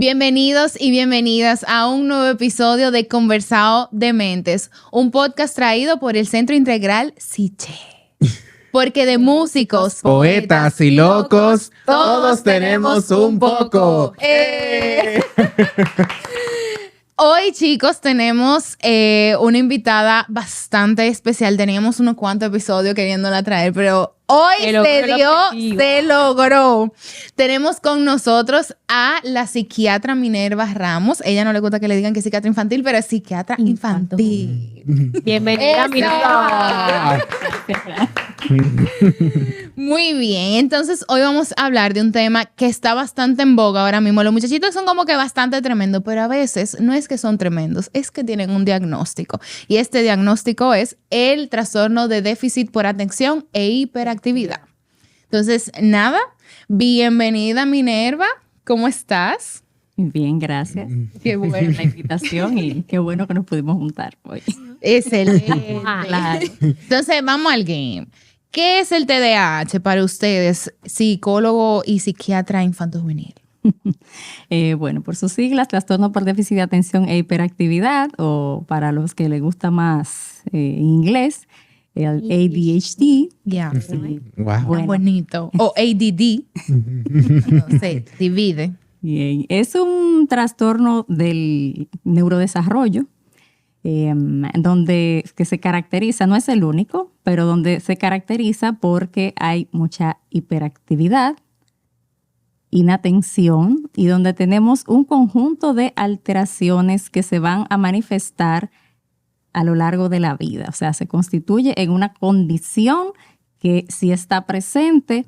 Bienvenidos y bienvenidas a un nuevo episodio de Conversao de Mentes, un podcast traído por el Centro Integral Siche. Porque de músicos, poetas y locos, todos tenemos un poco. Hoy, chicos, tenemos una invitada bastante especial. Teníamos unos cuantos episodios queriéndola traer, pero hoy se logró. Tenemos con nosotros a la psiquiatra Minerva Ramos. Ella no le gusta que le digan que es psiquiatra infantil, pero es psiquiatra infantil. Bienvenida, Minerva. Muy bien, entonces hoy vamos a hablar de un tema que está bastante en boga ahora mismo. Los muchachitos son como que bastante tremendos, pero a veces no es que son tremendos, es que tienen un diagnóstico. Y este diagnóstico es el trastorno de déficit por atención e hiperactividad. Entonces, nada, bienvenida Minerva, ¿cómo estás? Bien, gracias. Qué buena la invitación y qué bueno que nos pudimos juntar hoy. Excelente. Claro. Entonces, vamos al game. ¿Qué es el TDAH para ustedes, psicólogo y psiquiatra infanto-juvenil? Bueno, por sus siglas, trastorno por déficit de atención e hiperactividad, o para los que les gusta más inglés, el ADHD. Ya, Wow. Bueno. bonito. O ADD. No sé, divide. Bien. Es un trastorno del neurodesarrollo, donde que se caracteriza, no es el único, pero donde se caracteriza porque hay mucha hiperactividad, inatención y donde tenemos un conjunto de alteraciones que se van a manifestar a lo largo de la vida. O sea, se constituye en una condición que si está presente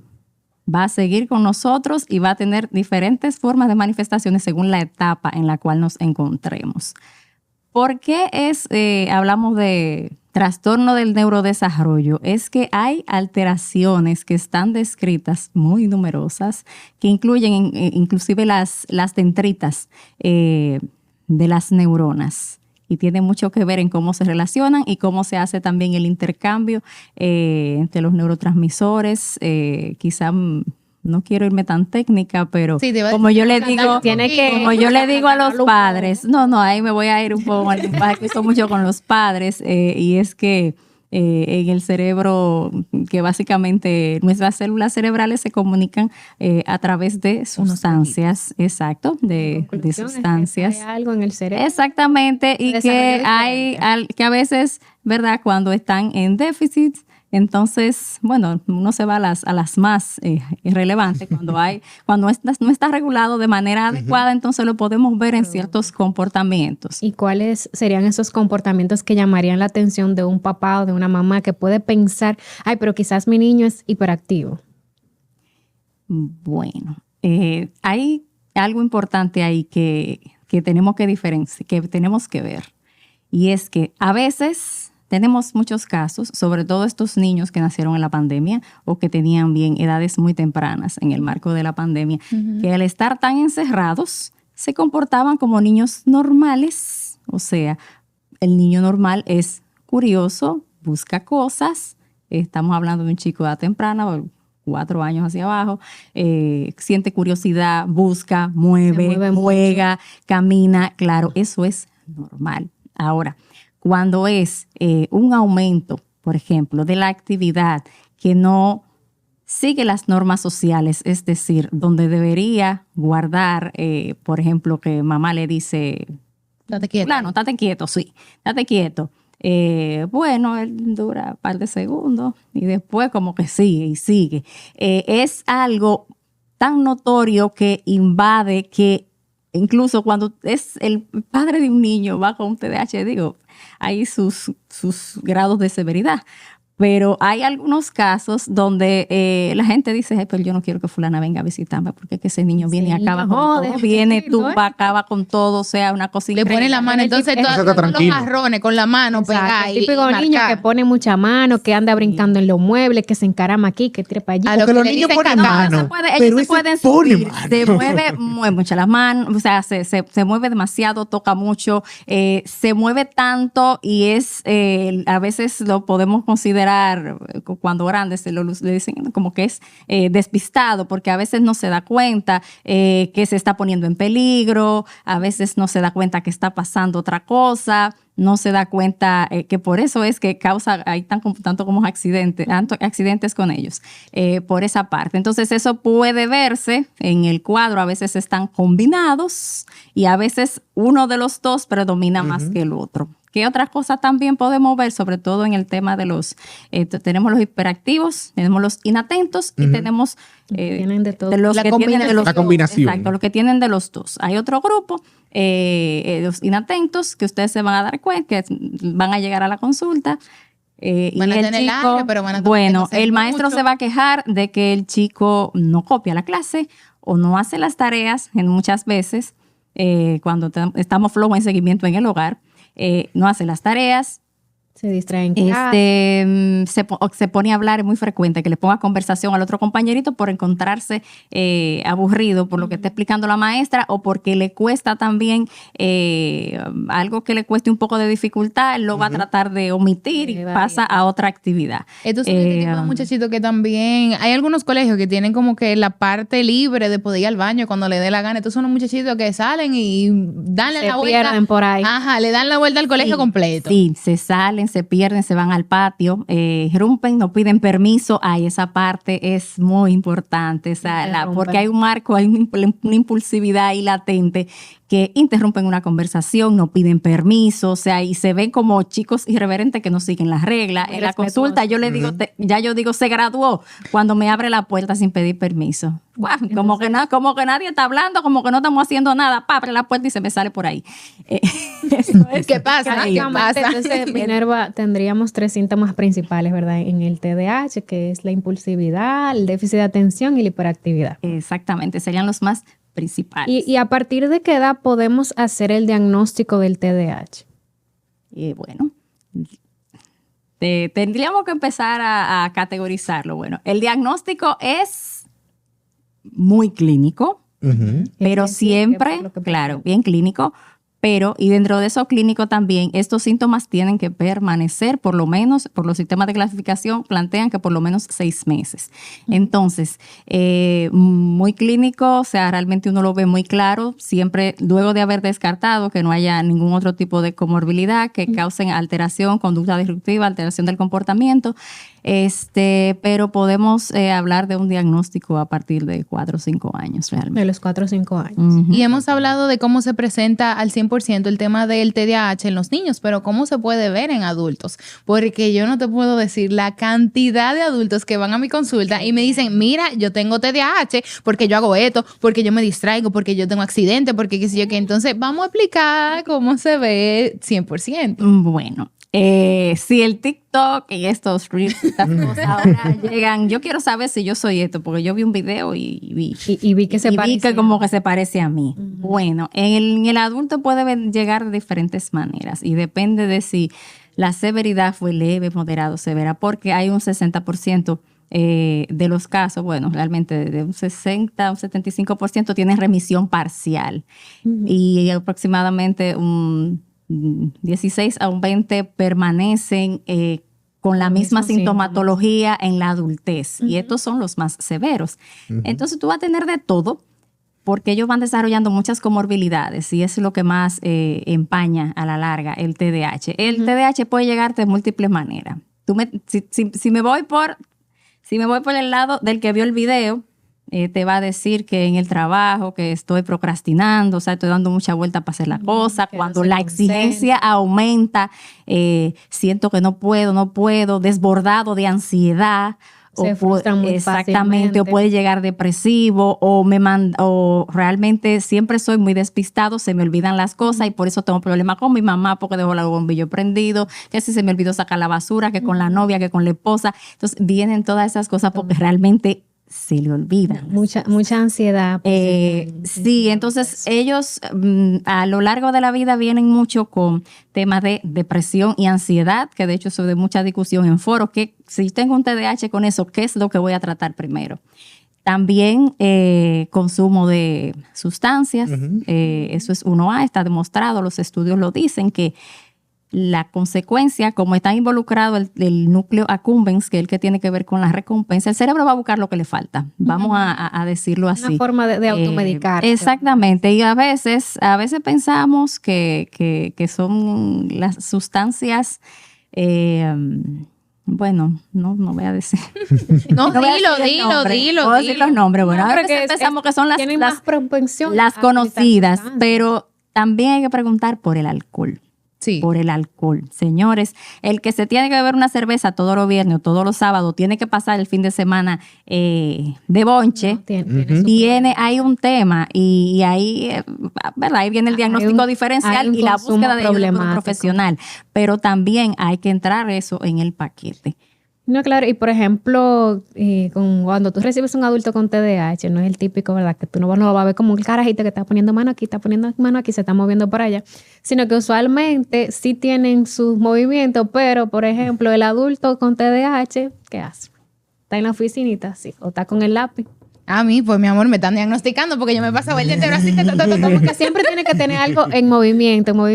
va a seguir con nosotros y va a tener diferentes formas de manifestaciones según la etapa en la cual nos encontremos. ¿Por qué hablamos de trastorno del neurodesarrollo? Es que hay alteraciones que están descritas muy numerosas que incluyen inclusive las dendritas de las neuronas y tiene mucho que ver en cómo se relacionan y cómo se hace también el intercambio entre los neurotransmisores. Quizá no quiero irme tan técnica, pero Sí, como yo le digo a los padres, ahí me voy a ir un poco al lenguaje que uso mucho con los padres, y es que en el cerebro, que básicamente nuestras células cerebrales se comunican a través de sustancias, exacto, de sustancias. Hay algo en el cerebro. Exactamente, y que que a veces, ¿verdad? Cuando están en déficit, entonces, bueno, uno se va a las más irrelevantes. Cuando no está regulado de manera adecuada, entonces lo podemos ver en ciertos comportamientos. ¿Y cuáles serían esos comportamientos que llamarían la atención de un papá o de una mamá que puede pensar, ay, pero quizás mi niño es hiperactivo? Bueno, hay algo importante ahí que tenemos que diferenciar, que tenemos que ver. Y es que a veces tenemos muchos casos, sobre todo estos niños que nacieron en la pandemia o que tenían bien edades muy tempranas en el marco de la pandemia, que al estar tan encerrados se comportaban como niños normales. O sea, el niño normal es curioso, busca cosas. Estamos hablando de un chico de edad temprana, 4 años hacia abajo, siente curiosidad, busca, mueve, juega, camina. Claro, eso es normal. Ahora, cuando es un aumento, por ejemplo, de la actividad que no sigue las normas sociales, es decir, donde debería guardar, por ejemplo, que mamá le dice, Date quieto. Claro, estate quieto, sí, estate quieto. Bueno, él dura un par de segundos y después como que sigue y sigue. Es algo tan notorio que invade que incluso cuando es el padre de un niño va con un TDAH, digo, hay sus grados de severidad. Pero hay algunos casos donde la gente dice, pero yo no quiero que fulana venga a visitarme porque es que ese niño viene y acaba con todo. Viene, tumba, acaba con todo, o sea, una cosa increíble. Le pone la mano, entonces todos los jarrones con la mano pegada. El típico niño que pone mucha mano, que anda brincando en los muebles, que se encarama aquí, que trepa allí. A lo Porque que los le niños dicen ponen mano. Ellos se pueden subir, se mueve mucho las manos, o sea, se mueve demasiado, toca mucho, se mueve tanto y es, a veces lo podemos considerar considerar, cuando grande le dicen como que es despistado, porque a veces no se da cuenta que se está poniendo en peligro, a veces no se da cuenta que está pasando otra cosa, no se da cuenta que por eso es que causa, hay tanto como accidentes con ellos, por esa parte. Entonces eso puede verse en el cuadro, a veces están combinados y a veces uno de los dos predomina más que el otro. ¿Qué otra cosa también podemos ver? Sobre todo en el tema de tenemos los hiperactivos, tenemos los inatentos y tenemos tienen de todo. los que tienen de los La dos. combinación. Exacto, los que tienen de los dos. Hay otro grupo, los inatentos, que ustedes se van a dar cuenta, que van a llegar a la consulta. Van a y el tener chico, aire, pero van a tener que bueno, hacer el maestro mucho. se va a quejar de que el chico no copia la clase o no hace las tareas muchas veces cuando estamos flojos en seguimiento en el hogar. No hace las tareas, Se distraen en clase. se pone a hablar, es muy frecuente que le ponga conversación al otro compañerito por encontrarse aburrido por lo que está explicando la maestra o porque le cuesta también algo que le cueste un poco de dificultad, él lo va a tratar de omitir y pasa a otra actividad. Entonces, este tipo de muchachitos que también, hay algunos colegios que tienen como que la parte libre de poder ir al baño cuando le dé la gana. Entonces son unos muchachitos que salen y dan Se la vuelta. pierden por ahí. Ajá, le dan la vuelta al colegio completo. Sí, se salen, se pierden, se van al patio, rompen, no piden permiso. Ay, esa parte es muy importante, porque hay un marco, hay una impulsividad ahí latente que interrumpen una conversación, no piden permiso, o sea, y se ven como chicos irreverentes que no siguen las reglas. En la consulta yo le digo, yo digo, se graduó cuando me abre la puerta sin pedir permiso. Guau, como que nadie está hablando, como que no estamos haciendo nada, abre la puerta y se me sale por ahí. ¿Qué pasa? ¿Qué pasa? Entonces, Minerva, tendríamos 3 síntomas principales, ¿verdad? En el TDAH, que es la impulsividad, el déficit de atención y la hiperactividad. Exactamente, serían los más principales. ¿Y a partir de qué edad podemos hacer el diagnóstico del TDAH? Bueno, tendríamos que empezar a categorizarlo. Bueno, el diagnóstico es muy clínico, pero siempre, claro, bien clínico, pero y dentro de eso clínico también, estos síntomas tienen que permanecer por lo menos, por los sistemas de clasificación plantean que por lo menos 6 meses. Entonces, muy clínico, o sea, realmente uno lo ve muy claro, siempre luego de haber descartado que no haya ningún otro tipo de comorbilidad que causen alteración, conducta disruptiva, alteración del comportamiento, pero podemos hablar de un diagnóstico a partir de 4 o 5 años realmente. De los 4 o 5 años. Y hemos hablado de cómo se presenta al 100% el tema del TDAH en los niños, pero cómo se puede ver en adultos, porque yo no te puedo decir la cantidad de adultos que van a mi consulta y me dicen, mira, yo tengo TDAH porque yo hago esto, porque yo me distraigo, porque yo tengo accidente, porque qué sé yo qué. Entonces vamos a explicar cómo se ve 100%. Bueno, si el TikTok y estos reels, estas cosas ahora llegan, yo quiero saber si yo soy esto, porque yo vi un video y vi que se parece. Vi que como que se parece a mí. Bueno, en el adulto puede llegar de diferentes maneras y depende de si la severidad fue leve, moderado, severa, porque hay un 60% de los casos, bueno, realmente de un 60 a un 75% tienen remisión parcial y aproximadamente un 16 a un 20 permanecen con la misma sintomatología en la adultez. Y estos son los más severos. Entonces tú vas a tener de todo porque ellos van desarrollando muchas comorbilidades y es lo que más empaña a la larga el TDAH. El TDAH puede llegar de múltiples maneras. Si me voy por el lado del que vio el video, te va a decir que en el trabajo, que estoy procrastinando, o sea, estoy dando mucha vuelta para hacer la cosa. Cuando la exigencia aumenta, siento que no puedo, desbordado de ansiedad. Se frustran muy exactamente, o puede llegar depresivo, o realmente siempre soy muy despistado, se me olvidan las cosas y por eso tengo problemas con mi mamá porque dejó el bombillo prendido, que si se me olvidó sacar la basura, que con la novia, que con la esposa. Entonces vienen todas esas cosas porque realmente se le olvidan. Mucha ansiedad. Sí, entonces ellos a lo largo de la vida vienen mucho con temas de depresión y ansiedad, que de hecho eso de mucha discusión en foros, que si tengo un TDAH con eso, ¿qué es lo que voy a tratar primero? También consumo de sustancias, eso es 1A, está demostrado, los estudios lo dicen, que la consecuencia, como está involucrado el núcleo accumbens, que es el que tiene que ver con la recompensa, el cerebro va a buscar lo que le falta. Vamos a decirlo así. Una forma de automedicar. Exactamente. Y a veces pensamos que son las sustancias, bueno, no voy a decir. No, No voy a decir el dilo. nombre. Puedo decir los nombres. Bueno, No, a pero veces pensamos que son tienen más propensión las a conocidas, utilizar sustancias. pero también hay que preguntar por el alcohol. Sí. Por el alcohol. Señores, el que se tiene que beber una cerveza todos los viernes o todos los sábados, tiene que pasar el fin de semana de bonche. No, Hay un tema y ahí, ¿verdad? Ahí viene el diagnóstico hay diferencial un y la consumo búsqueda de ayuda por un problemático. profesional. Pero también hay que entrar eso en el paquete. No, claro, y por ejemplo, cuando tú recibes un adulto con TDAH, no es el típico, ¿verdad? Que tú no lo vas a ver como un carajito que está poniendo mano aquí, está poniendo mano aquí, se está moviendo para allá, sino que usualmente sí tienen sus movimientos, pero por ejemplo, el adulto con TDAH, ¿qué hace? Está en la oficinita, sí, o está con el lápiz. A mí, pues mi amor, me están diagnosticando porque yo me pasaba el día entero así. Porque siempre tiene que tener algo en movimiento. Una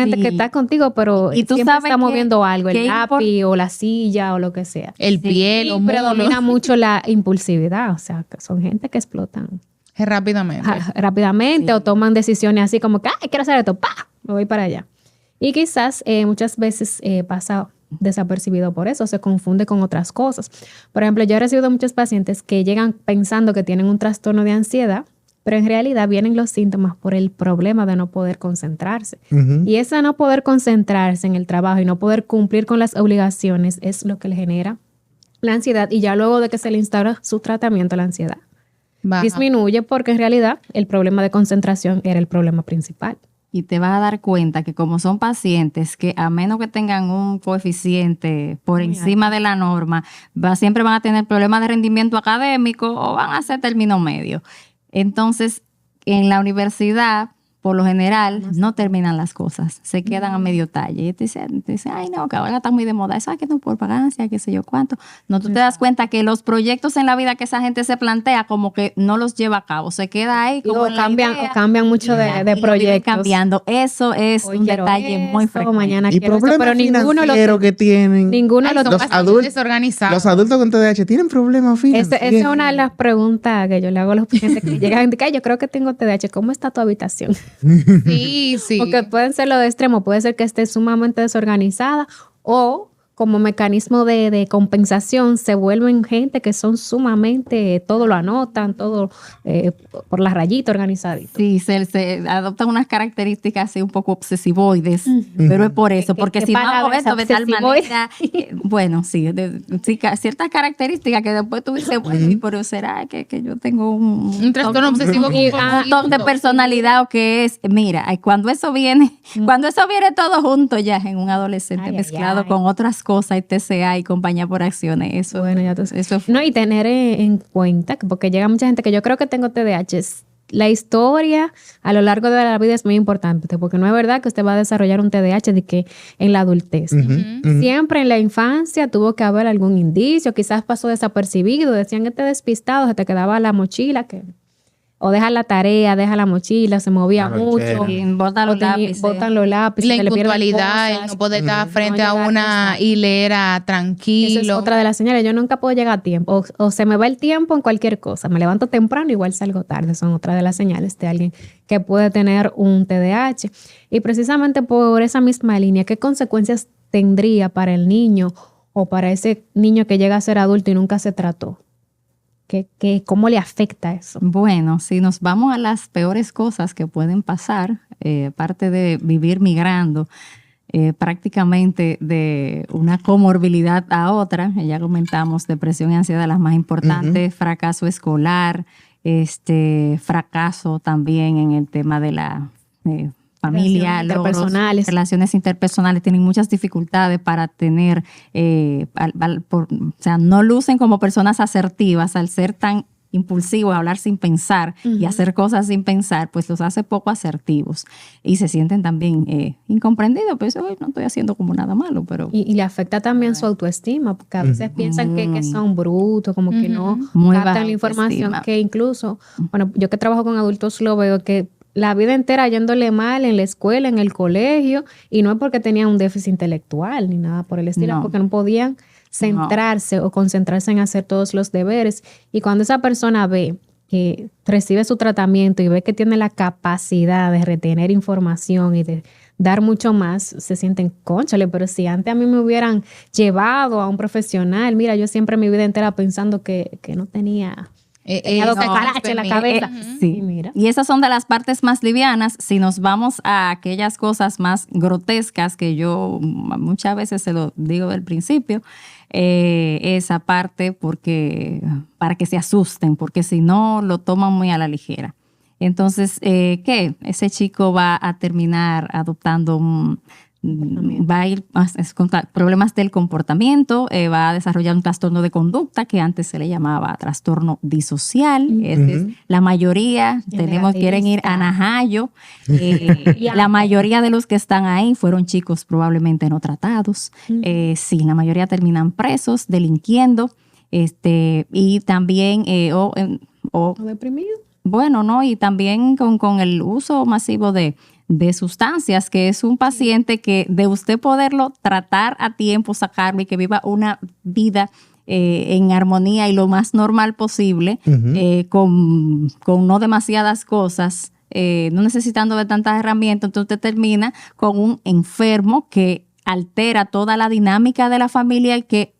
gente Sí. que está contigo, pero Y tú siempre sabes está moviendo algo, que el lápiz o la silla o lo que sea. El pie, los Y predomina muslos. mucho la impulsividad, o sea, que son gente que explotan Rápidamente. rápidamente o toman decisiones así como que, ay, quiero hacer esto, ¡pah! Me voy para allá. Y quizás muchas veces pasa desapercibido por eso, se confunde con otras cosas. Por ejemplo, yo he recibido muchos pacientes que llegan pensando que tienen un trastorno de ansiedad, pero en realidad vienen los síntomas por el problema de no poder concentrarse. Y ese no poder concentrarse en el trabajo y no poder cumplir con las obligaciones es lo que le genera la ansiedad, y ya luego de que se le instaura su tratamiento, la ansiedad Baja. disminuye porque en realidad el problema de concentración era el problema principal. Y te vas a dar cuenta que como son pacientes que a menos que tengan un coeficiente por encima de la norma, siempre van a tener problemas de rendimiento académico o van a hacer término medio. Entonces, en la universidad, por lo general, no terminan las cosas, se quedan a medio talle. Y te dicen, ay no, que ahora está muy de moda, eso que no por vagancia, qué sé yo cuánto. No, tú te das cuenta que los proyectos en la vida que esa gente se plantea como que no los lleva a cabo, se queda ahí como O en la cambian, idea. o cambian mucho de Y lo viven proyectos. cambiando. Eso es Hoy un quiero detalle muy esto, frecuente. mañana Y quiero esto, problemas pero financieros que tienen. ninguno Ay, lo son los bastante adultos- desorganizados. Los adultos con TDAH tienen problemas financieros. Esa es una de las preguntas que yo le hago a los pacientes que llegan y dicen, "Ay, yo creo que tengo TDAH, ¿cómo está tu habitación?" Sí, sí. Porque pueden ser lo de extremo, puede ser que esté sumamente desorganizada o como mecanismo de compensación se vuelven gente que son sumamente, todo lo anotan, todo por la rayita organizadito. Sí, se adoptan unas características así un poco obsesivoides, pero es por eso, porque ¿Qué si no hago palabra esto es de tal obsesivoide? manera, bueno, sí, ciertas características que después tú dices, bueno, pero será que yo tengo un trastorno obsesivo un toque de personalidad o que es, mira, cuando eso viene todo junto ya en un adolescente Ay, mezclado ay. con otras cosas, TCA y compañía por acciones, eso, Bueno, ya tú sabes. eso No, y tener en cuenta, porque llega mucha gente que yo creo que tengo TDAH, la historia a lo largo de la vida es muy importante, porque no es verdad que usted va a desarrollar un TDAH de que en la adultez. Siempre en la infancia tuvo que haber algún indicio, quizás pasó desapercibido, decían que te despistado, se te quedaba la mochila, o deja la tarea, deja la mochila, se movía La mucho. lonchera. botan los lápices. Botan los lápices. La se le pierden impuntualidad, el cosas. no poder estar frente No a llegar, una exacto. hilera Esa tranquilo. es otra de las señales. Yo nunca puedo llegar a tiempo. O se me va el tiempo en cualquier cosa. Me levanto temprano, igual salgo tarde. Son otra de las señales de alguien que puede tener un TDAH. Y precisamente por esa misma línea, ¿qué consecuencias tendría para el niño o para ese niño que llega a ser adulto y nunca se trató? ¿Cómo le afecta eso? Bueno, si nos vamos a las peores cosas que pueden pasar, aparte de vivir migrando prácticamente de una comorbilidad a otra, ya comentamos depresión y ansiedad, las más importantes, fracaso escolar, fracaso también en el tema de la familia, Relaciones logros, interpersonales. relaciones interpersonales, tienen muchas dificultades para tener, o sea, no lucen como personas asertivas al ser tan impulsivos, hablar sin pensar y hacer cosas sin pensar, pues los hace poco asertivos y se sienten también incomprendidos, pues hoy no estoy haciendo como nada malo, pero... Y le afecta también su autoestima, porque a veces piensan que son brutos, como que no Muy baja captan la información, autoestima. que incluso, bueno, yo que trabajo con adultos lo veo que la vida entera yéndole mal en la escuela, en el colegio, y no es porque tenían un déficit intelectual ni nada por el estilo, No. es porque no podían centrarse o concentrarse en hacer todos los deberes. Y cuando esa persona ve que recibe su tratamiento y ve que tiene la capacidad de retener información y de dar mucho más, se sienten, cónchale, pero si antes a mí me hubieran llevado a un profesional, mira, yo siempre mi vida entera pensando que no tenía... tenía dos cucarachas en la cabeza. Sí. Y mira. Y esas son de las partes más livianas. Si nos vamos a aquellas cosas más grotescas que yo muchas veces se lo digo del principio, esa parte para que se asusten, porque si no lo toman muy a la ligera. Entonces, ¿qué? Ese chico va a terminar adoptando va a ir con problemas del comportamiento, va a desarrollar un trastorno de conducta que antes se le llamaba trastorno disocial. Es la mayoría quieren ir a Najayo. La mayoría de los que están ahí fueron chicos probablemente no tratados. Sí, la mayoría terminan presos, delinquiendo, y también ¿O deprimido? bueno, ¿no? Y también con el uso masivo de sustancias, que es un paciente que de usted poderlo tratar a tiempo, sacarlo y que viva una vida en armonía y lo más normal posible, con no demasiadas cosas, no necesitando de tantas herramientas, entonces usted termina con un enfermo que altera toda la dinámica de la familia y que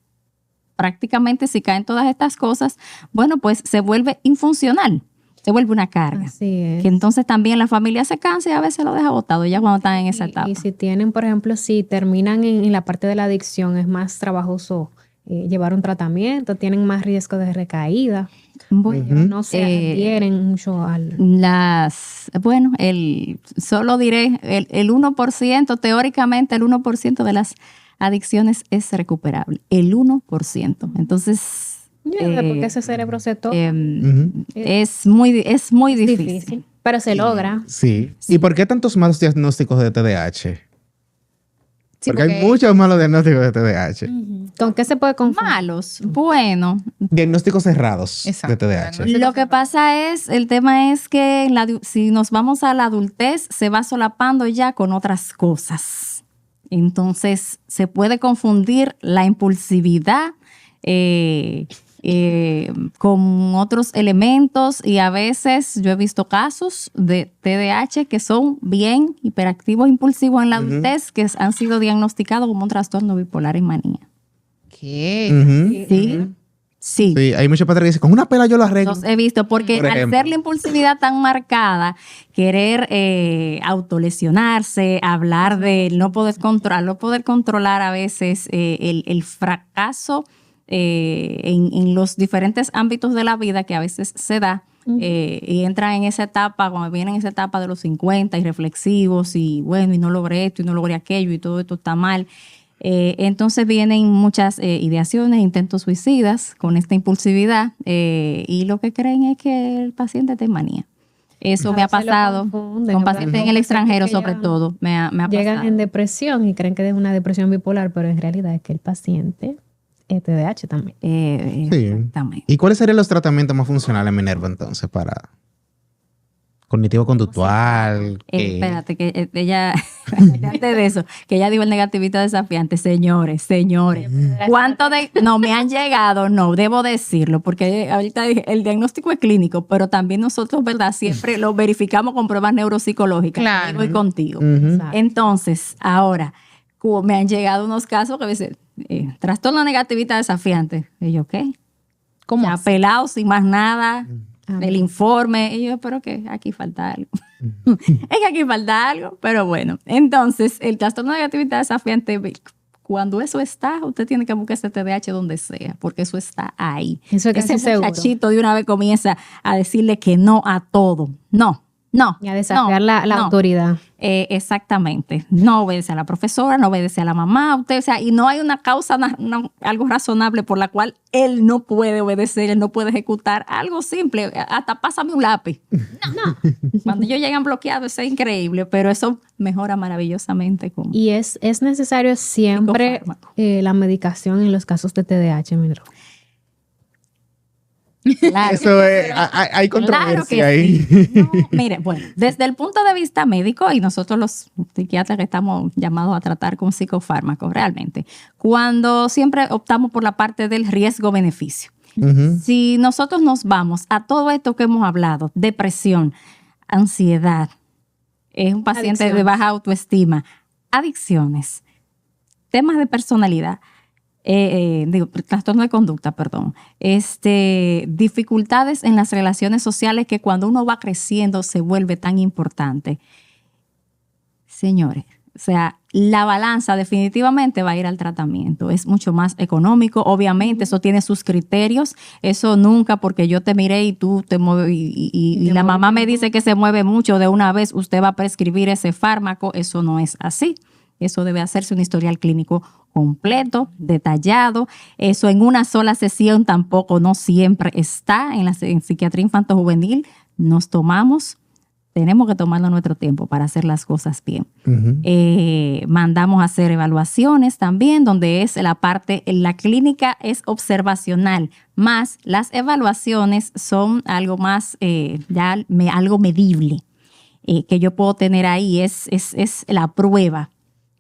prácticamente si caen todas estas cosas, bueno, pues se vuelve infuncional. Se vuelve una carga. Así es. Que entonces también la familia se cansa y a veces lo deja botado ya cuando están en esa etapa. Y si tienen, por ejemplo, si terminan en la parte de la adicción, es más trabajoso llevar un tratamiento, tienen más riesgo de recaída. Bueno, No se adhieren mucho al... solo diré, el 1%, teóricamente el 1% de las adicciones es recuperable. El 1%. Entonces... porque ese cerebro se toca. Es muy difícil. Pero se logra. Sí. ¿Y por qué tantos malos diagnósticos de TDAH? Sí, porque hay muchos malos diagnósticos de TDAH. ¿Con qué se puede confundir? Malos. Bueno, Diagnósticos errados Exacto. de TDAH. lo que pasa es, el tema es que si nos vamos a la adultez, se va solapando ya con otras cosas. Entonces, se puede confundir la impulsividad con otros elementos, y a veces yo he visto casos de TDAH que son bien hiperactivos, impulsivos en la adultez, que han sido diagnosticados como un trastorno bipolar en manía. ¿Qué? Sí. Sí, hay muchos padres que dicen, con una pela yo lo arreglo. Los he visto, porque Por al ejemplo. ser la impulsividad tan marcada, querer autolesionarse, hablar de no poder controlar a veces el fracaso en los diferentes ámbitos de la vida que a veces se da, y entran en esa etapa, cuando vienen en esa etapa de los 50 y reflexivos y bueno, y no logré esto y no logré aquello y todo esto está mal. Entonces vienen muchas ideaciones, intentos suicidas con esta impulsividad, y lo que creen es que el paciente está en manía. Eso me ha pasado con pacientes en el extranjero, sobre todo. Me ha Llegan pasado. en depresión y creen que es una depresión bipolar, pero en realidad es que el paciente es TDAH también. Sí. Exactamente. ¿Y cuáles serían los tratamientos más funcionales, Minerva, entonces, para cognitivo-conductual? Espérate, que ella, antes de eso, que ella dijo el negativista desafiante. Señores, ¿cuánto no me han llegado? No, debo decirlo, porque ahorita dije, el diagnóstico es clínico, pero también nosotros, ¿verdad? Siempre lo verificamos con pruebas neuropsicológicas. Claro. Voy contigo. Exacto. Entonces, ahora, me han llegado unos casos que a veces, trastorno negativista desafiante. Y yo, ¿qué? ¿Cómo Ya así? pelado, sin más nada, el informe. Y yo, pero que aquí falta algo. Es que aquí falta algo, pero bueno. Entonces, el trastorno de negatividad desafiante, cuando eso está, usted tiene que buscar ese TDAH donde sea, porque eso está ahí. Eso es casi Ese seguro. muchachito de una vez comienza a decirle que no a todo. No. Y a desafiar la no. autoridad. Exactamente. No obedece a la profesora, no obedece a la mamá, o sea, y no hay una causa, algo razonable por la cual él no puede obedecer, él no puede ejecutar algo simple. Hasta pásame un lápiz. No. Cuando ellos llegan bloqueados, eso es increíble, pero eso mejora maravillosamente con... Y es necesario siempre Psicofármaco. la medicación en los casos de TDAH, Minerva. Claro. Eso es, hay controversia ahí. Sí. No, mire, bueno, desde el punto de vista médico, y nosotros los psiquiatras que estamos llamados a tratar con psicofármacos, realmente, cuando siempre optamos por la parte del riesgo-beneficio. Ujú. Si nosotros nos vamos a todo esto que hemos hablado, depresión, ansiedad, es un paciente de Adicciones. baja autoestima, adicciones, temas de personalidad, trastorno de conducta, perdón, dificultades en las relaciones sociales que cuando uno va creciendo se vuelve tan importante. Señores, o sea, la balanza definitivamente va a ir al tratamiento. Es mucho más económico, obviamente, eso tiene sus criterios. Eso nunca porque yo te miré y tú te mueves y la mamá me dice que se mueve mucho de una vez, usted va a prescribir ese fármaco. Eso no es así. Eso debe hacerse un historial clínico completo, detallado. Eso en una sola sesión tampoco no siempre está. En psiquiatría infanto-juvenil tenemos que tomarnos nuestro tiempo para hacer las cosas bien. Ujú. Mandamos a hacer evaluaciones también, donde es la clínica es observacional, más las evaluaciones son algo más, algo medible que yo puedo tener ahí, es la prueba.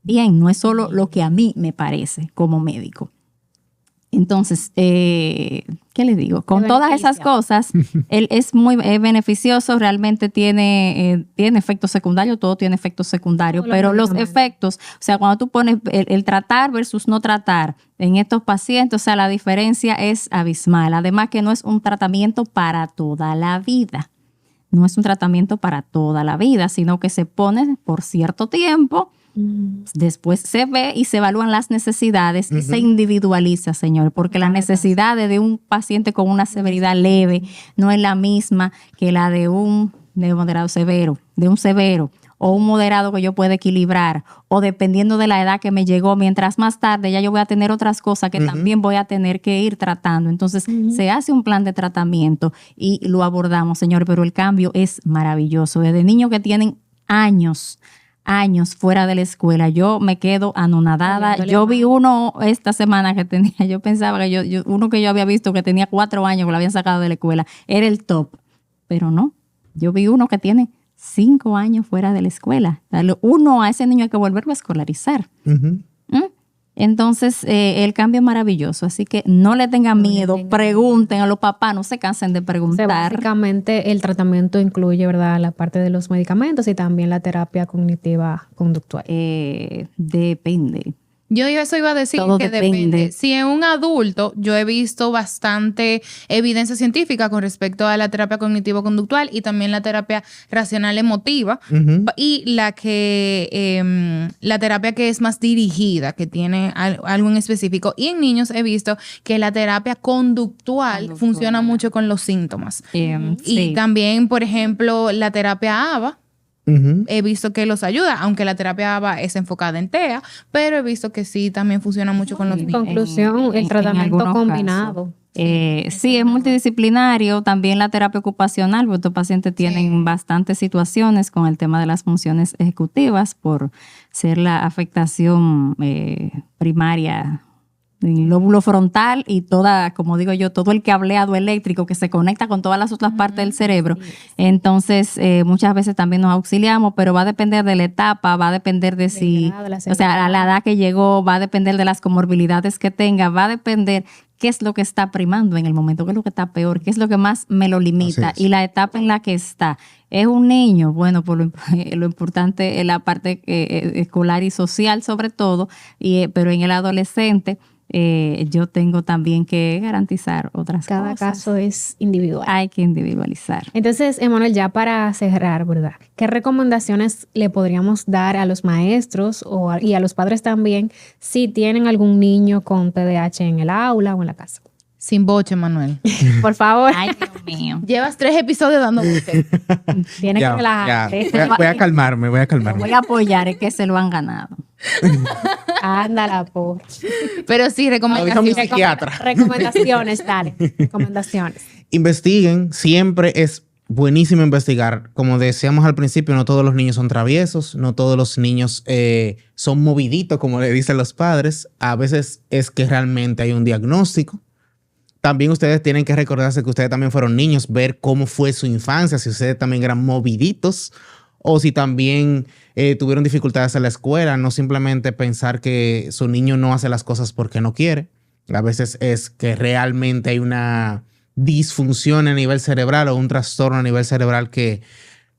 Bien, no es solo lo que a mí me parece como médico. Entonces, ¿qué les digo? Con todas esas cosas, él es muy beneficioso, realmente tiene efectos secundarios, todo tiene efectos secundarios, pero los efectos, o sea, cuando tú pones el tratar versus no tratar en estos pacientes, o sea, la diferencia es abismal. Además que no es un tratamiento para toda la vida. No es un tratamiento para toda la vida, sino que se pone por cierto tiempo. Después se ve y se evalúan las necesidades y se individualiza, señor, porque las necesidades de un paciente con una severidad leve no es la misma que la de un moderado severo, de un severo o un moderado que yo pueda equilibrar, o dependiendo de la edad que me llegó, mientras más tarde ya yo voy a tener otras cosas que también voy a tener que ir tratando. Entonces se hace un plan de tratamiento y lo abordamos, señor, pero el cambio es maravilloso. Desde niños que tienen años fuera de la escuela, yo me quedo anonadada. Yo vi uno esta semana que tenía, yo pensaba que uno que yo había visto que tenía 4 años que lo habían sacado de la escuela, era el top, pero no, yo vi uno que tiene 5 años fuera de la escuela. A ese niño hay que volverlo a escolarizar. Ujú. Entonces, el cambio es maravilloso, así que no le tengan miedo, pregunten a los papás, no se cansen de O sea, preguntar. básicamente el tratamiento incluye, ¿verdad?, la parte de los medicamentos y también la terapia cognitiva conductual. Depende. Yo eso iba a decir Todo que depende. Si en un adulto, yo he visto bastante evidencia científica con respecto a la terapia cognitivo-conductual y también la terapia racional emotiva Ujú. y la terapia que es más dirigida, que tiene algo en específico. Y en niños he visto que la terapia conductual funciona mucho con los síntomas. Sí. Y también, por ejemplo, la terapia ABA. Ujú. He visto que los ayuda, aunque la terapia ABA es enfocada en TEA, pero he visto que sí también funciona mucho con los En niños. conclusión, el tratamiento algunos combinado. Sí, es multidisciplinario. También la terapia ocupacional, porque estos pacientes tienen bastantes situaciones con el tema de las funciones ejecutivas por ser la afectación primaria el lóbulo frontal y como digo yo, todo el cableado eléctrico que se conecta con todas las otras partes del cerebro. Entonces, muchas veces también nos auxiliamos, pero va a depender de la etapa, va a depender de si, o sea, a la edad que llegó, va a depender de las comorbilidades que tenga, va a depender qué es lo que está primando en el momento, qué es lo que está peor, qué es lo que más me lo limita y la etapa en la que está. Es un niño, bueno, por lo importante es la parte escolar y social sobre todo, pero en el adolescente yo tengo también que garantizar otras cosas. Cada caso es individual. Hay que individualizar. Entonces, Emanuel, ya para cerrar, ¿verdad? ¿Qué recomendaciones le podríamos dar a los maestros y a los padres también si tienen algún niño con TDAH en el aula o en la casa? Sin boche, Manuel. Por favor. Ay, Dios mío. Llevas 3 episodios dando boche. Tiene Ya, que relajarte. Voy a calmarme, voy a Lo calmarme. voy a apoyar, es que se lo han ganado. Ándala, por. Pero sí, Aviso a mi recomendaciones. psiquiatra. Recomendaciones, dale. Recomendaciones. Investiguen, siempre es buenísimo investigar. Como decíamos al principio, no todos los niños son traviesos, no todos los niños son moviditos, como le dicen los padres. A veces es que realmente hay un diagnóstico, También ustedes tienen que recordarse que ustedes también fueron niños, ver cómo fue su infancia, si ustedes también eran moviditos o si también tuvieron dificultades en la escuela, no simplemente pensar que su niño no hace las cosas porque no quiere. A veces es que realmente hay una disfunción a nivel cerebral o un trastorno a nivel cerebral que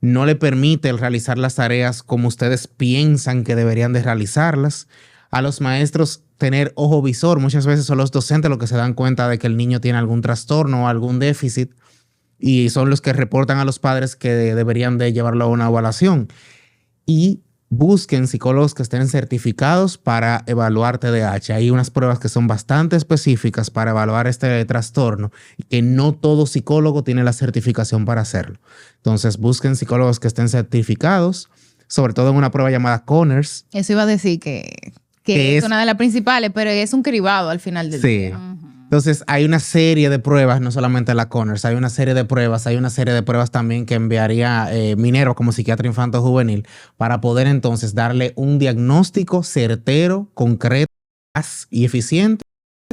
no le permite el realizar las tareas como ustedes piensan que deberían de realizarlas. A los maestros tener ojo visor, muchas veces son los docentes los que se dan cuenta de que el niño tiene algún trastorno o algún déficit y son los que reportan a los padres que deberían de llevarlo a una evaluación. Y busquen psicólogos que estén certificados para evaluar TDAH. Hay unas pruebas que son bastante específicas para evaluar este trastorno y que no todo psicólogo tiene la certificación para hacerlo. Entonces busquen psicólogos que estén certificados, sobre todo en una prueba llamada Conners. Eso iba a decir que es una de las principales, pero es un cribado al final del día. Entonces hay una serie de pruebas, no solamente la Conners, hay una serie de pruebas también que enviaría Minerva como psiquiatra infanto-juvenil para poder entonces darle un diagnóstico certero, concreto y eficiente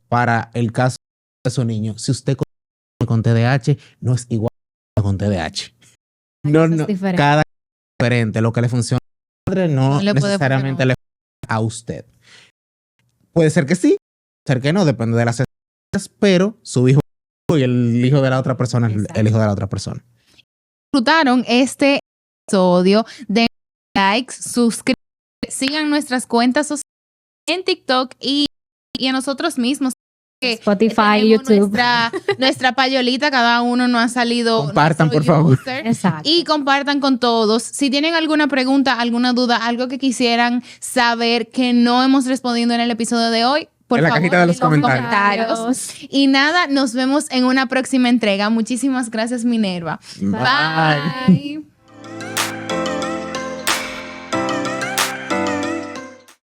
para el caso de su niño. Si usted con TDAH no es igual con TDAH. No, cada es diferente. Lo que le funciona a la madre no necesariamente le funciona a usted. Puede ser que sí, puede ser que no, depende de las circunstancias, pero su hijo y el hijo de la otra persona es el hijo de la otra persona. Disfrutaron este episodio, den likes, suscríbanse, sigan nuestras cuentas sociales en TikTok y a nosotros mismos. Spotify, YouTube. Nuestra payolita, cada uno nos ha salido. Compartan, por favor. Exacto. Y compartan con todos. Si tienen alguna pregunta, alguna duda, algo que quisieran saber que no hemos respondido en el episodio de hoy, por en la favor, cajita de los en los comentarios. Y nada, nos vemos en una próxima entrega. Muchísimas gracias, Minerva. Bye. Bye.